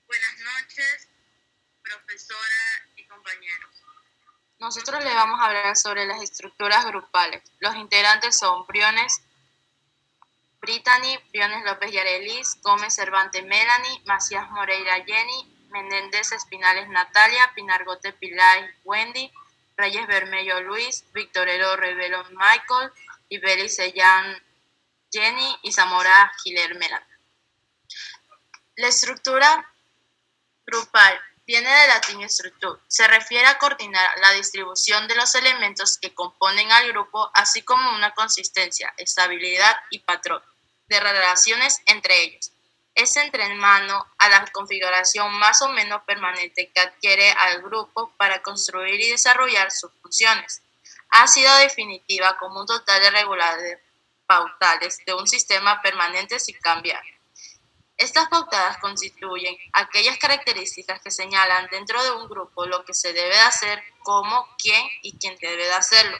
Buenas noches, profesora y compañeros. Nosotros le vamos a hablar sobre las estructuras grupales. Los integrantes son Briones Brittany, Briones López Yarelis, Gómez Cervantes Melanie, Macías Moreira Jenny, Menéndez Espinales Natalia, Pinargote Pilay Wendy, Reyes Bermello Luis, Victorero Revelo Michael, Iberi Sellán Jenny y Zamora Giler Melanie. La estructura grupal viene del latín structure. Se refiere a coordinar la distribución de los elementos que componen al grupo, así como una consistencia, estabilidad y patrón de relaciones entre ellos. Es entremano a la configuración más o menos permanente que adquiere al grupo para construir y desarrollar sus funciones. Ha sido definitiva como un total de regulares pautales de un sistema permanente sin cambiar. Estas pautadas constituyen aquellas características que señalan dentro de un grupo lo que se debe hacer, cómo, quién y quién debe de hacerlo,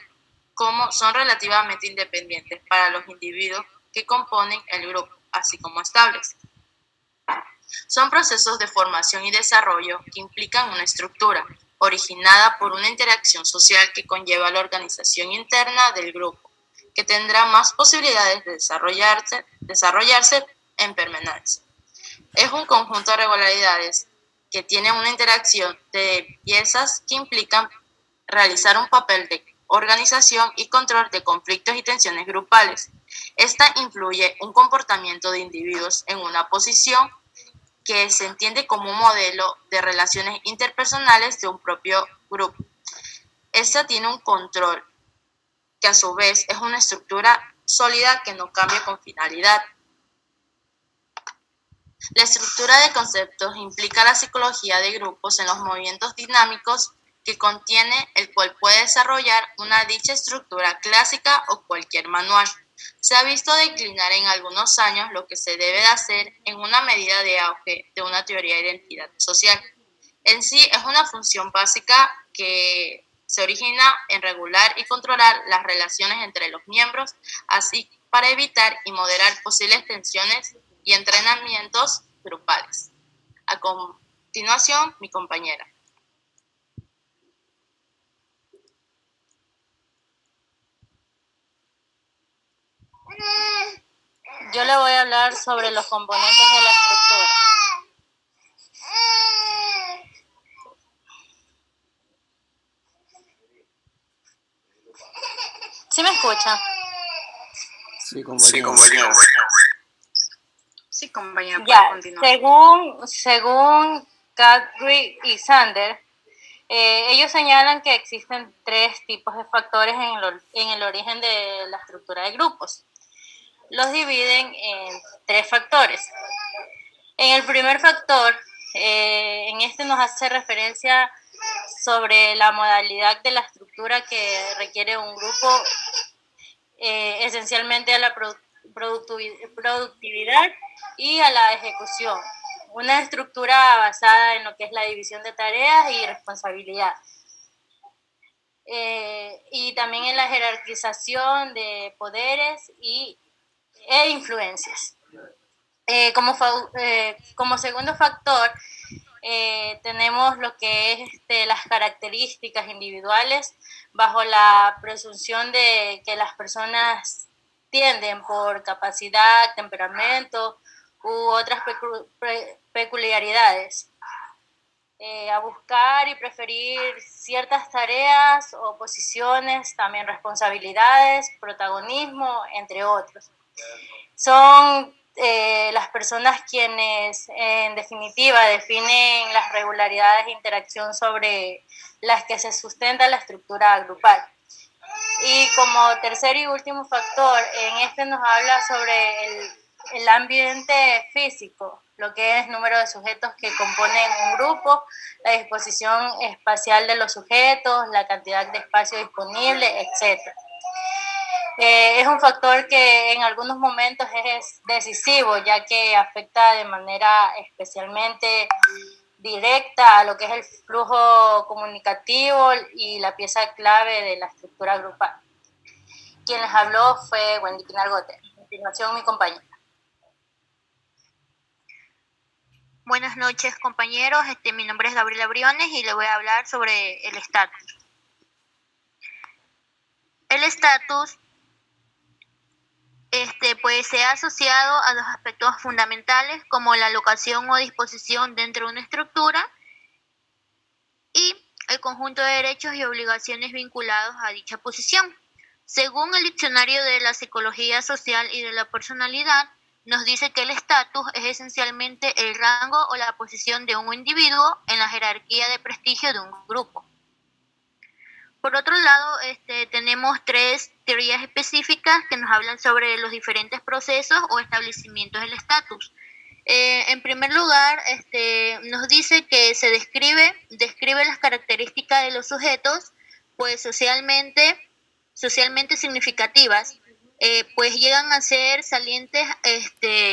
cómo son relativamente independientes para los individuos que componen el grupo, así como estables. Son procesos de formación y desarrollo que implican una estructura, originada por una interacción social que conlleva la organización interna del grupo, que tendrá más posibilidades de desarrollarse en permanencia. Es un conjunto de regularidades que tienen una interacción de piezas que implican realizar un papel de organización y control de conflictos y tensiones grupales. Esta influye un comportamiento de individuos en una posición que se entiende como un modelo de relaciones interpersonales de un propio grupo. Esta tiene un control que a su vez es una estructura sólida que no cambia con finalidad. La estructura de conceptos implica la psicología de grupos en los movimientos dinámicos que contiene, el cual puede desarrollar una dicha estructura clásica o cualquier manual. Se ha visto declinar en algunos años lo que se debe de hacer en una medida de auge de una teoría de identidad social. En sí es una función básica que se origina en regular y controlar las relaciones entre los miembros, así para evitar y moderar posibles tensiones y entrenamientos grupales. A continuación, mi compañera. Yo le voy a hablar sobre los componentes de la estructura. ¿Sí me escucha? Sí, compañero. Sí, compañera, puede Ya, continuar. según Guthrie y Sander, ellos señalan que existen tres tipos de factores en el origen de la estructura de grupos. Los dividen en tres factores. En el primer factor, en este nos hace referencia sobre la modalidad de la estructura que requiere un grupo, esencialmente a la productividad y a la ejecución. Una estructura basada en lo que es la división de tareas y responsabilidad. Y también en la jerarquización de poderes e influencias. Como segundo factor, tenemos lo que es las características individuales bajo la presunción de que las personas tienden por capacidad, temperamento u otras peculiaridades a buscar y preferir ciertas tareas o posiciones, también responsabilidades, protagonismo, entre otros. Son las personas quienes en definitiva definen las regularidades de interacción sobre las que se sustenta la estructura grupal. Y como tercer y último factor, en este nos habla sobre el ambiente físico, lo que es número de sujetos que componen un grupo, la disposición espacial de los sujetos, la cantidad de espacio disponible, etc. Es un factor que en algunos momentos es decisivo, ya que afecta de manera especialmente directa a lo que es el flujo comunicativo y la pieza clave de la estructura grupal. Quien les habló fue Wendy Pinargote. continuación mi compañera. Buenas noches, compañeros. Mi nombre es Gabriela Briones y le voy a hablar sobre el estatus. El estatus pues se ha asociado a los aspectos fundamentales como la locación o disposición dentro de una estructura y el conjunto de derechos y obligaciones vinculados a dicha posición. Según el diccionario de la psicología social y de la personalidad, nos dice que el estatus es esencialmente el rango o la posición de un individuo en la jerarquía de prestigio de un grupo. Por otro lado, tenemos 3 teorías específicas que nos hablan sobre los diferentes procesos o establecimientos del estatus. En primer lugar, nos dice que se describe las características de los sujetos, pues socialmente significativas, pues llegan a ser salientes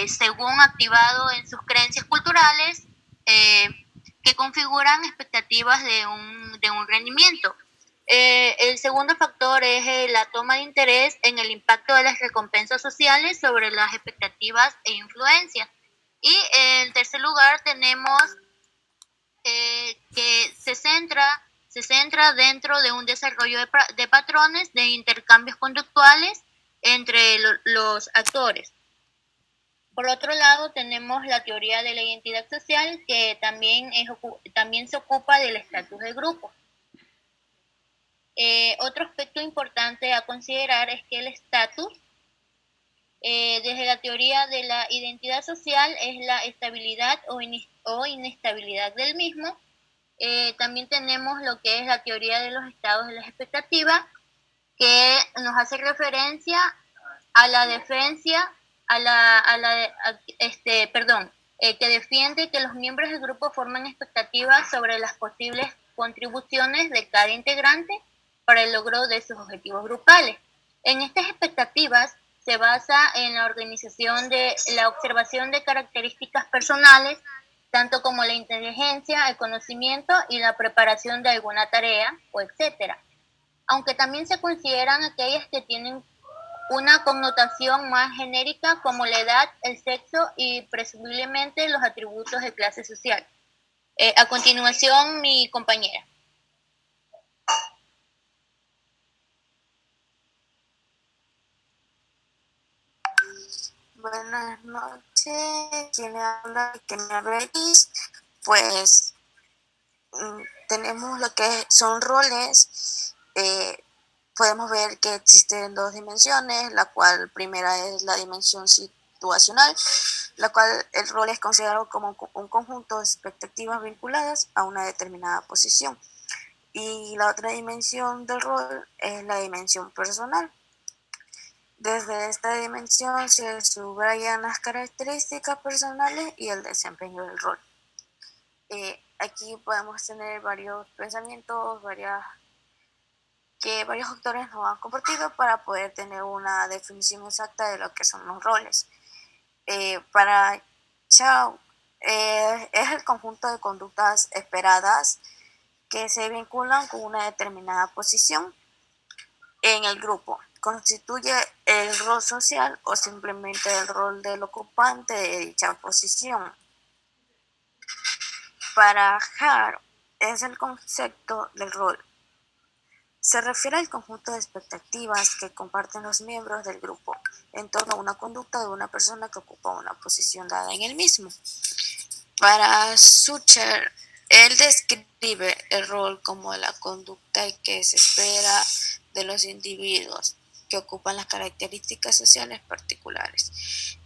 según activado en sus creencias culturales, que configuran expectativas de un rendimiento. El segundo factor es la toma de interés en el impacto de las recompensas sociales sobre las expectativas e influencias. Y en tercer lugar tenemos que se centra dentro de un desarrollo de patrones de intercambios conductuales entre los actores. Por otro lado, tenemos la teoría de la identidad social, que también se ocupa del estatus de grupo. Otro aspecto importante a considerar es que el estatus, desde la teoría de la identidad social, es la estabilidad o inestabilidad del mismo. También tenemos lo que es la teoría de los estados de las expectativas, que nos hace referencia a la defensa, que defiende que los miembros del grupo forman expectativas sobre las posibles contribuciones de cada integrante para el logro de sus objetivos grupales. En estas expectativas se basa en la organización de la observación de características personales, tanto como la inteligencia, el conocimiento y la preparación de alguna tarea, o etcétera. Aunque también se consideran aquellas que tienen una connotación más genérica, como la edad, el sexo y presumiblemente los atributos de clase social. A continuación, mi compañera. Buenas noches, quien habla, Kenia Reyes. Pues tenemos lo que son roles. Podemos ver que existen 2 dimensiones, la cual primera es la dimensión situacional, la cual el rol es considerado como un conjunto de expectativas vinculadas a una determinada posición. Y la otra dimensión del rol es la dimensión personal. Desde esta dimensión se subrayan las características personales y el desempeño del rol. Aquí podemos tener varios pensamientos, varios autores nos han compartido para poder tener una definición exacta de lo que son los roles. Para Chow, es el conjunto de conductas esperadas que se vinculan con una determinada posición en el grupo. Constituye el rol social o simplemente el rol del ocupante de dicha posición. Para Hart, es el concepto del rol. Se refiere al conjunto de expectativas que comparten los miembros del grupo en torno a una conducta de una persona que ocupa una posición dada en el mismo. Para Sucher, él describe el rol como la conducta que se espera de los individuos que ocupan las características sociales particulares.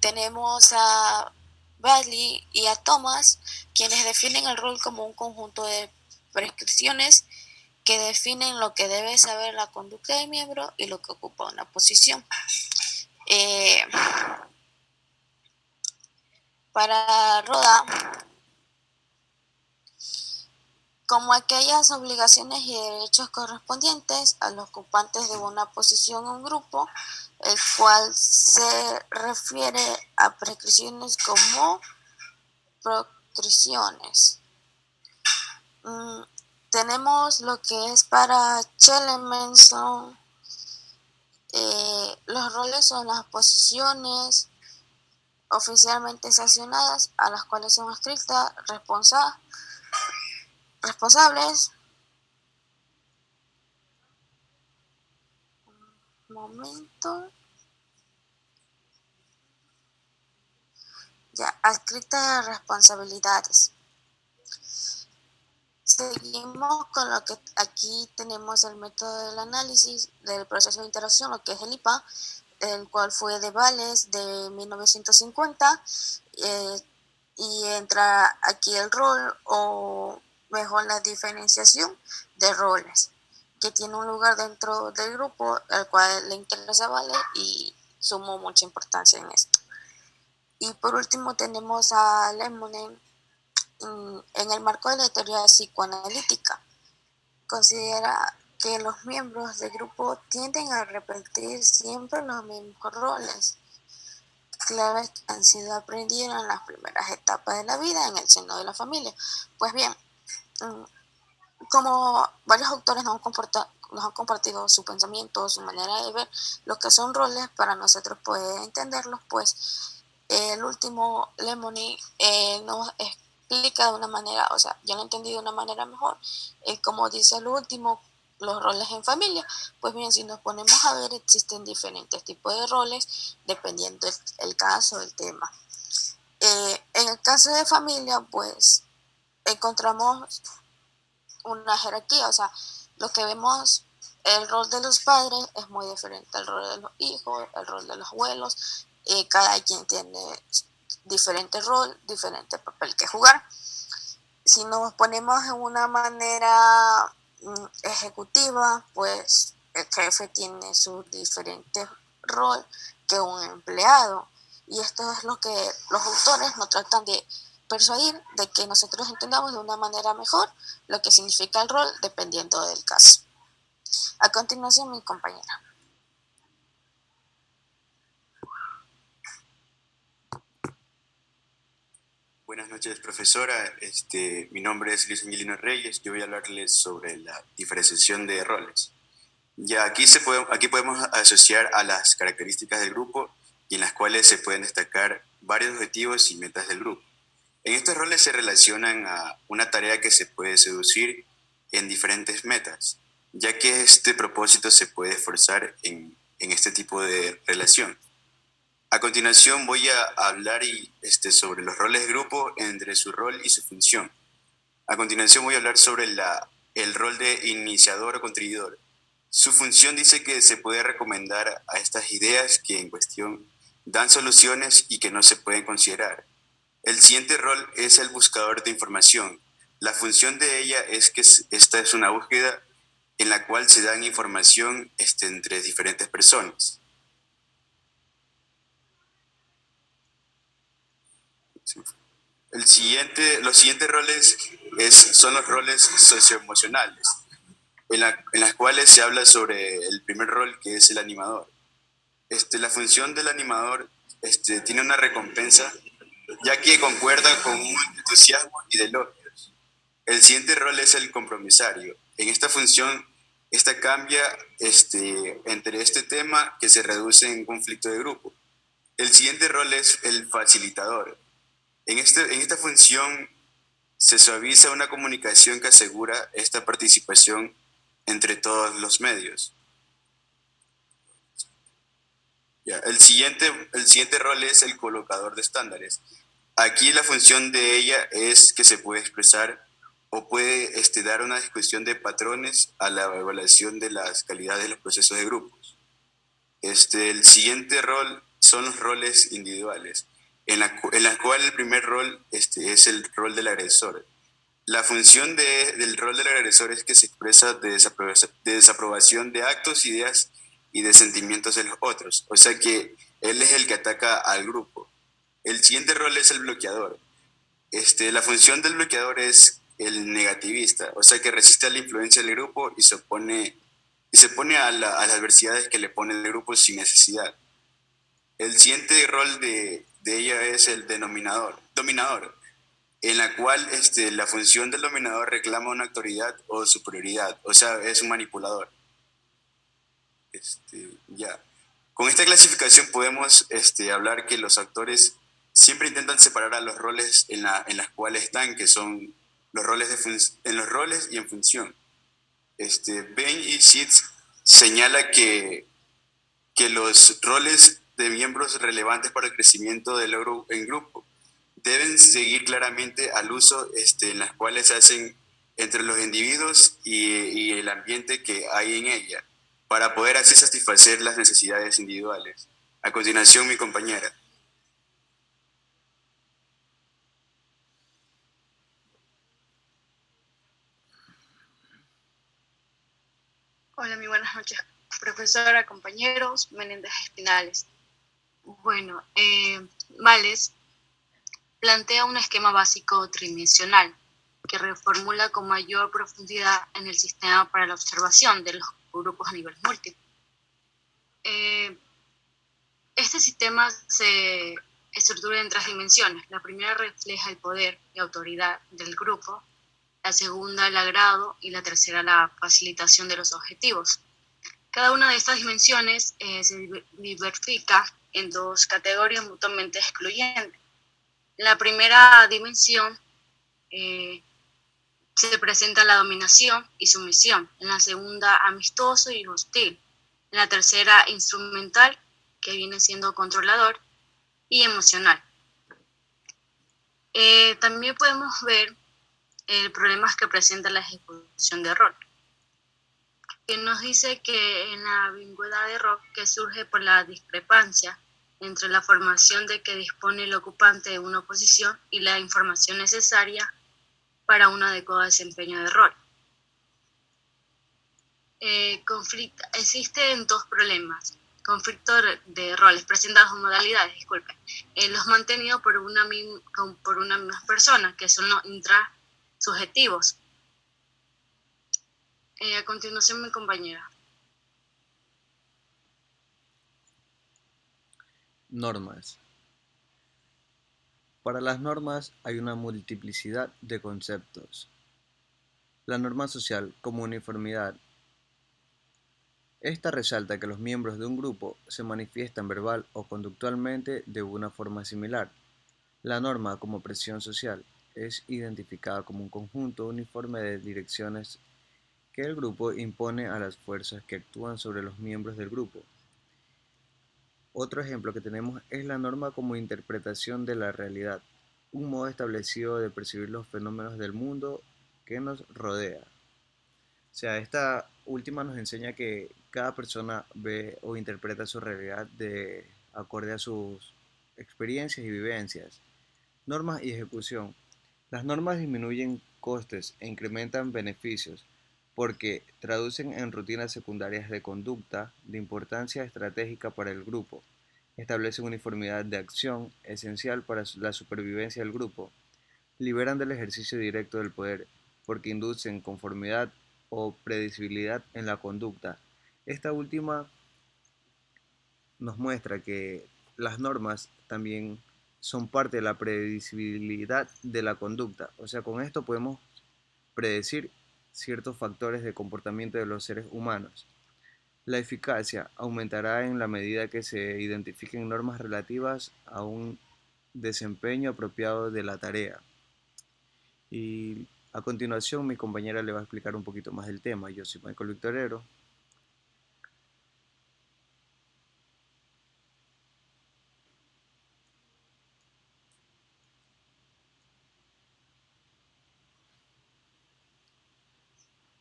Tenemos a Bailey y a Thomas, quienes definen el rol como un conjunto de prescripciones que definen lo que debe saber la conducta del miembro y lo que ocupa una posición. Para Roda, como aquellas obligaciones y derechos correspondientes a los ocupantes de una posición en un grupo, el cual se refiere a prescripciones como proscripciones. Tenemos lo que es para Chelemenson, Los roles son las posiciones oficialmente sancionadas a las cuales son adscritas responsables. Un momento. Ya, adscritas responsabilidades. Seguimos con lo que aquí tenemos el método del análisis del proceso de interacción, lo que es el IPA, el cual fue de Vales de 1950, y entra aquí el rol, o mejor la diferenciación de roles, que tiene un lugar dentro del grupo, al cual le interesa a Vales y sumó mucha importancia en esto. Y por último tenemos a Lemonen en el marco de la teoría psicoanalítica. Considera que los miembros del grupo tienden a repetir siempre los mismos roles, claves que han sido aprendidas en las primeras etapas de la vida en el seno de la familia. Pues bien, como varios autores nos han compartido su pensamiento, su manera de ver lo que son roles para nosotros poder entenderlos, pues el último Lemony nos explica de una manera, o sea, yo lo entendí de una manera mejor, como dice el último, los roles en familia. Pues bien, si nos ponemos a ver, existen diferentes tipos de roles dependiendo el caso, el tema. En el caso de familia, pues encontramos una jerarquía, o sea, lo que vemos, el rol de los padres es muy diferente al rol de los hijos, el rol de los abuelos, cada quien tiene diferente rol, diferente papel que jugar. Si nos ponemos en una manera ejecutiva, pues el jefe tiene su diferente rol que un empleado, y esto es lo que los autores nos tratan de persuadir, de que nosotros entendamos de una manera mejor lo que significa el rol dependiendo del caso. A continuación, mi compañera. Buenas noches, profesora. Mi nombre es Luis Angelino Reyes. Yo voy a hablarles sobre la diferenciación de roles. Ya aquí podemos asociar a las características del grupo y en las cuales se pueden destacar varios objetivos y metas del grupo. En estos roles se relacionan a una tarea que se puede seducir en diferentes metas, ya que este propósito se puede esforzar en este tipo de relación. A continuación voy a hablar sobre los roles de grupo entre su rol y su función. A continuación voy a hablar sobre el rol de iniciador o contribuidor. Su función dice que se puede recomendar a estas ideas que en cuestión dan soluciones y que no se pueden considerar. El siguiente rol es el buscador de información. La función de ella es que esta es una búsqueda en la cual se dan información entre diferentes personas. Los siguientes roles son los roles socioemocionales, en las cuales se habla sobre el primer rol, que es el animador. La función del animador tiene una recompensa, ya que concuerda con un entusiasmo y de elogios. El siguiente rol es el compromisario. En esta función, esta cambia entre este tema que se reduce en conflicto de grupo. El siguiente rol es el facilitador. En esta función se suaviza una comunicación que asegura esta participación entre todos los medios. El siguiente rol es el colocador de estándares. Aquí la función de ella es que se puede expresar o puede dar una discusión de patrones a la evaluación de las calidades de los procesos de grupos. El siguiente rol son los roles individuales, en la cual el primer rol es el rol del agresor. La función del rol del agresor es que se expresa de desaprobación de actos, ideas y de sentimientos de los otros, o sea que él es el que ataca al grupo. El siguiente rol es el bloqueador. La función del bloqueador es el negativista, o sea que resiste a la influencia del grupo y se opone a las adversidades que le pone el grupo sin necesidad. El siguiente rol de ella es el dominador, en la cual la función del dominador reclama una autoridad o superioridad, o sea, es un manipulador. Ya. Con esta clasificación podemos hablar que los autores siempre intentan separar a los roles en las cuales están, que son los roles en los roles y en función. Ben y Sid señala que los roles de miembros relevantes para el crecimiento del logro en grupo deben seguir claramente al uso en las cuales se hacen entre los individuos y el ambiente que hay en ella, para poder así satisfacer las necesidades individuales. A continuación, mi compañera. Hola, muy buenas noches, profesora, compañeros, Menéndez Espinales. Bueno, Vales plantea un esquema básico tridimensional que reformula con mayor profundidad en el sistema para la observación de los grupos a nivel múltiple. Este sistema se estructura en 3 dimensiones. La primera refleja el poder y autoridad del grupo, la segunda el agrado y la tercera la facilitación de los objetivos. Cada una de estas dimensiones se diversifica en 2 categorías mutuamente excluyentes. En la primera dimensión se presenta la dominación y sumisión. En la segunda, amistoso y hostil. En la tercera, instrumental, que viene siendo controlador, y emocional. También podemos ver problemas que presenta la ejecución de rol, que nos dice que en la ambigüedad de rol que surge por la discrepancia entre la formación de que dispone el ocupante de una posición y la información necesaria para un adecuado desempeño de rol. Existen 2 problemas. Conflicto de roles, presentados en modalidades, disculpen. Los mantenidos por una misma persona, que son los intrasubjetivos. A continuación, mi compañera. Normas. Para las normas hay una multiplicidad de conceptos. La norma social como uniformidad. Esta resalta que los miembros de un grupo se manifiestan verbal o conductualmente de una forma similar. La norma como presión social es identificada como un conjunto uniforme de direcciones que el grupo impone a las fuerzas que actúan sobre los miembros del grupo. Otro ejemplo que tenemos es la norma como interpretación de la realidad, un modo establecido de percibir los fenómenos del mundo que nos rodea. O sea, esta última nos enseña que cada persona ve o interpreta su realidad acorde a sus experiencias y vivencias. Normas y ejecución. Las normas disminuyen costes e incrementan beneficios porque traducen en rutinas secundarias de conducta de importancia estratégica para el grupo. Establecen uniformidad de acción esencial para la supervivencia del grupo. Liberan del ejercicio directo del poder porque inducen conformidad o predecibilidad en la conducta. Esta última nos muestra que las normas también son parte de la predecibilidad de la conducta. O sea, con esto podemos predecir ciertos factores de comportamiento de los seres humanos. La eficacia aumentará en la medida que se identifiquen normas relativas a un desempeño apropiado de la tarea. Y a continuación mi compañera le va a explicar un poquito más del tema. Yo soy Michael Victorero.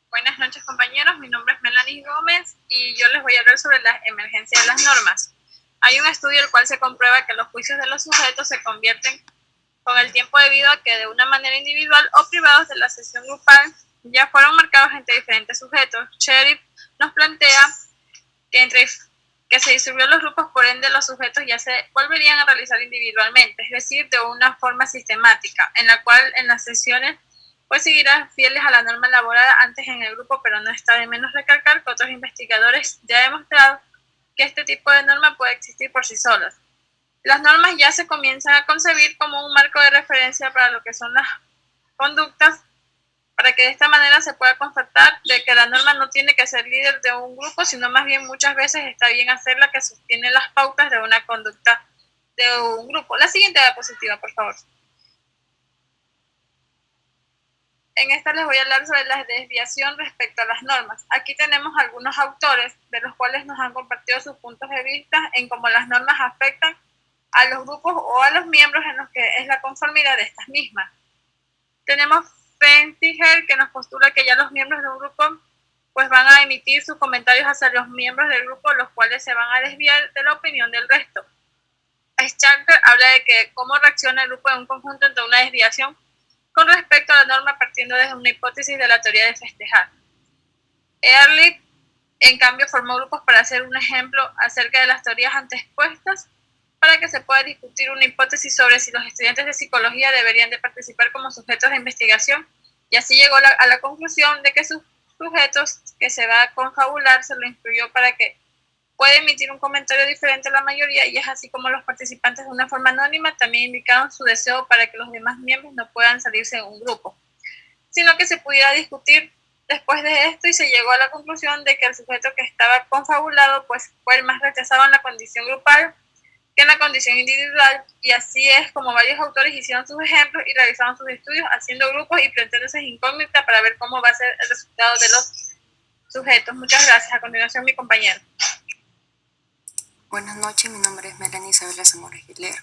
Buenas noches, compañeros. Mi nombre es Melanie Gómez y yo les voy a hablar sobre la emergencia de las normas. Hay un estudio el cual se comprueba que los juicios de los sujetos se convierten con el tiempo debido a que de una manera individual o privados de la sesión grupal ya fueron marcados entre diferentes sujetos. Sheriff nos plantea que se disolvió los grupos, por ende los sujetos ya se volverían a realizar individualmente, es decir, de una forma sistemática, en la cual en las sesiones pues seguirán fieles a la norma elaborada antes en el grupo, pero no está de menos recalcar que otros investigadores ya han demostrado que este tipo de norma puede existir por sí solas. Las normas ya se comienzan a concebir como un marco de referencia para lo que son las conductas para que de esta manera se pueda constatar de que la norma no tiene que ser líder de un grupo, sino más bien muchas veces está bien hacer la que sostiene las pautas de una conducta de un grupo. La siguiente diapositiva, por favor. En esta les voy a hablar sobre la desviación respecto a las normas. Aquí tenemos algunos autores de los cuales nos han compartido sus puntos de vista en cómo las normas afectan a los grupos o a los miembros en los que es la conformidad de estas mismas. Tenemos Fentiger, que nos postula que ya los miembros de un grupo pues van a emitir sus comentarios hacia los miembros del grupo, los cuales se van a desviar de la opinión del resto. Schanker habla de que cómo reacciona el grupo de un conjunto ante una desviación con respecto a la norma partiendo desde una hipótesis de la teoría de festejar. Ehrlich, en cambio, formó grupos para hacer un ejemplo acerca de las teorías antes expuestas para que se pueda discutir una hipótesis sobre si los estudiantes de psicología deberían de participar como sujetos de investigación, y así llegó a la conclusión de que sus sujetos que se va a confabular se lo incluyó para que pueda emitir un comentario diferente a la mayoría, y es así como los participantes de una forma anónima también indicaron su deseo para que los demás miembros no puedan salirse de un grupo, sino que se pudiera discutir después de esto, y se llegó a la conclusión de que el sujeto que estaba confabulado pues fue el más rechazado en la condición grupal que en la condición individual, y así es como varios autores hicieron sus ejemplos y realizaron sus estudios haciendo grupos y planteándose incógnitas para ver cómo va a ser el resultado de los sujetos. Muchas gracias. A continuación, mi compañero. Buenas noches, mi nombre es Melanie Isabela Zamora Giler.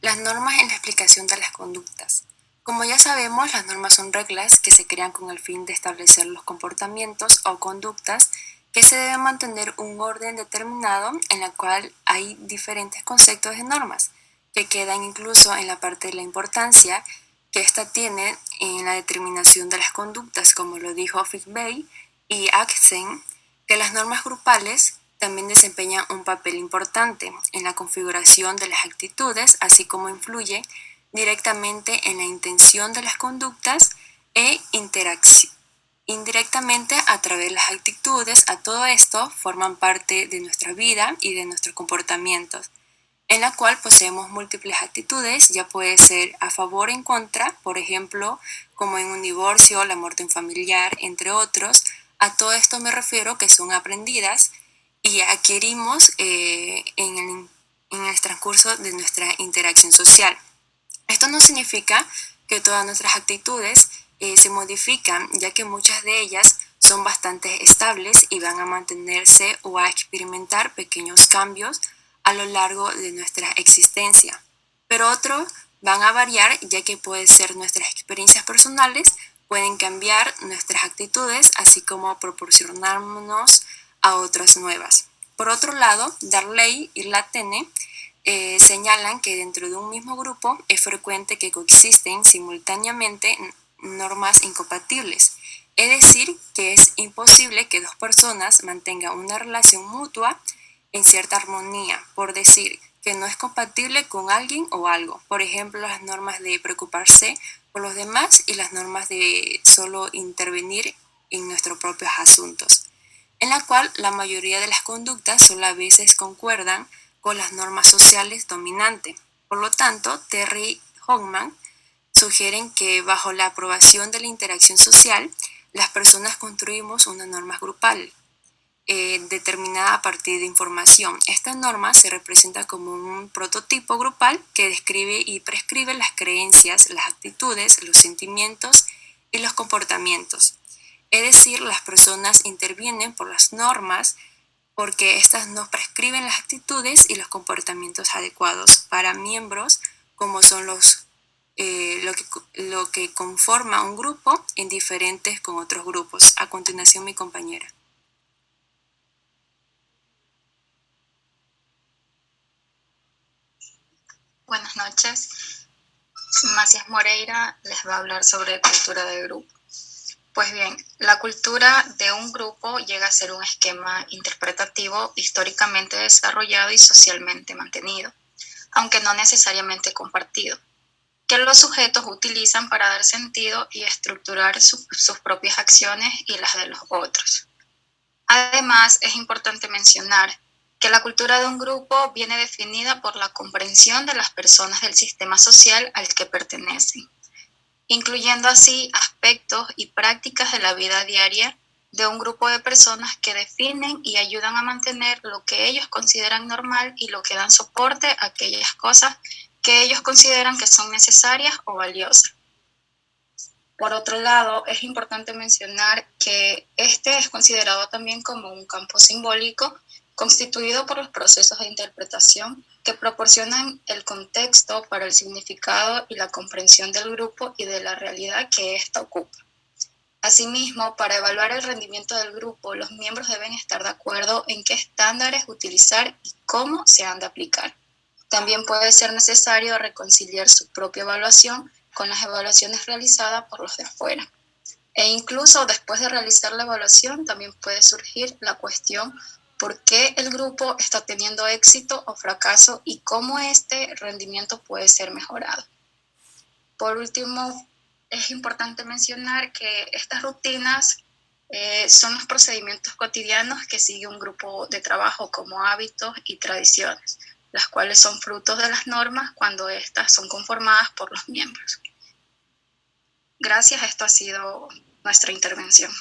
Las normas en la explicación de las conductas. Como ya sabemos, las normas son reglas que se crean con el fin de establecer los comportamientos o conductas que se debe mantener un orden determinado, en la cual hay diferentes conceptos de normas, que quedan incluso en la parte de la importancia que ésta tiene en la determinación de las conductas, como lo dijo Figbey y Axen, que las normas grupales también desempeñan un papel importante en la configuración de las actitudes, así como influye directamente en la intención de las conductas e indirectamente a través de las actitudes. A todo esto forman parte de nuestra vida y de nuestros comportamientos, en la cual poseemos múltiples actitudes, ya puede ser a favor o en contra, por ejemplo, como en un divorcio, la muerte de un familiar, entre otros. A todo esto me refiero que son aprendidas y adquirimos en el transcurso de nuestra interacción social. Esto no significa que todas nuestras actitudes se modifican, ya que muchas de ellas son bastante estables y van a mantenerse o a experimentar pequeños cambios a lo largo de nuestra existencia. Pero otros van a variar, ya que pueden ser nuestras experiencias personales, pueden cambiar nuestras actitudes, así como proporcionarnos a otras nuevas. Por otro lado, Darley y Latene señalan que dentro de un mismo grupo es frecuente que coexisten simultáneamente normas incompatibles, es decir, que es imposible que dos personas mantengan una relación mutua en cierta armonía, por decir que no es compatible con alguien o algo. Por ejemplo, las normas de preocuparse por los demás y las normas de solo intervenir en nuestros propios asuntos, en la cual la mayoría de las conductas solo a veces concuerdan con las normas sociales dominantes. Por lo tanto, Terry y Hoffman sugieren que bajo la aprobación de la interacción social, las personas construimos una norma grupal determinada a partir de información. Esta norma se representa como un prototipo grupal que describe y prescribe las creencias, las actitudes, los sentimientos y los comportamientos. Es decir, las personas intervienen por las normas porque éstas nos prescriben las actitudes y los comportamientos adecuados para miembros, como son lo que conforma un grupo en diferentes con otros grupos. A continuación, mi compañera. Buenas noches. Macías Moreira les va a hablar sobre cultura de grupo. Pues bien, la cultura de un grupo llega a ser un esquema interpretativo históricamente desarrollado y socialmente mantenido, aunque no necesariamente compartido, que los sujetos utilizan para dar sentido y estructurar sus propias acciones y las de los otros. Además, es importante mencionar que la cultura de un grupo viene definida por la comprensión de las personas del sistema social al que pertenecen incluyendo así aspectos y prácticas de la vida diaria de un grupo de personas que definen y ayudan a mantener lo que ellos consideran normal y lo que dan soporte a aquellas cosas que ellos consideran que son necesarias o valiosas. Por otro lado, es importante mencionar que este es considerado también como un campo simbólico constituido por los procesos de interpretación que proporcionan el contexto para el significado y la comprensión del grupo y de la realidad que ésta ocupa. Asimismo, para evaluar el rendimiento del grupo, los miembros deben estar de acuerdo en qué estándares utilizar y cómo se han de aplicar. También puede ser necesario reconciliar su propia evaluación con las evaluaciones realizadas por los de afuera. E incluso después de realizar la evaluación también puede surgir la cuestión por qué el grupo está teniendo éxito o fracaso y cómo este rendimiento puede ser mejorado. Por último, es importante mencionar que estas rutinas son los procedimientos cotidianos que sigue un grupo de trabajo como hábitos y tradiciones, las cuales son frutos de las normas cuando éstas son conformadas por los miembros. Gracias, esto ha sido nuestra intervención.